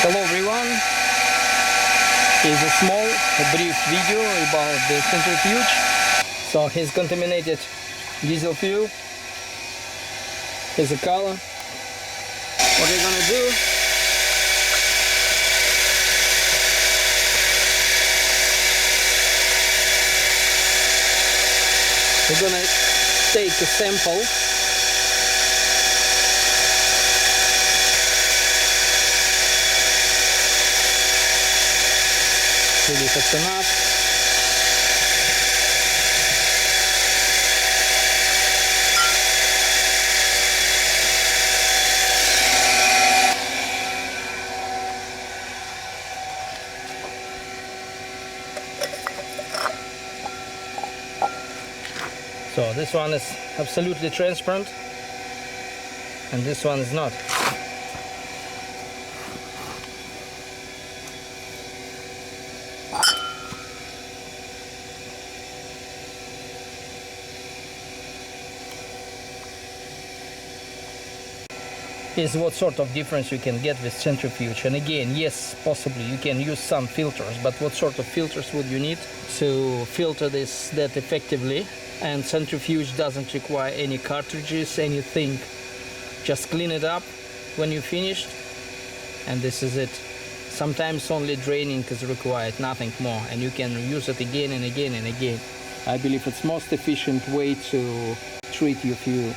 Hello everyone, here's a small, brief video about the centrifuge. So here's contaminated diesel fuel. Here's the color. What we're gonna do, we're gonna take a sample . See if it's enough. So this one is absolutely transparent and this one is not. Here's what sort of difference you can get with centrifuge. And again, yes, possibly you can use some filters, but what sort of filters would you need to filter that effectively? And centrifuge doesn't require any cartridges, anything. Just clean it up when you're finished, and this is it. Sometimes only draining is required, nothing more, and you can use it again and again and again. I believe it's most efficient way to treat your fuel.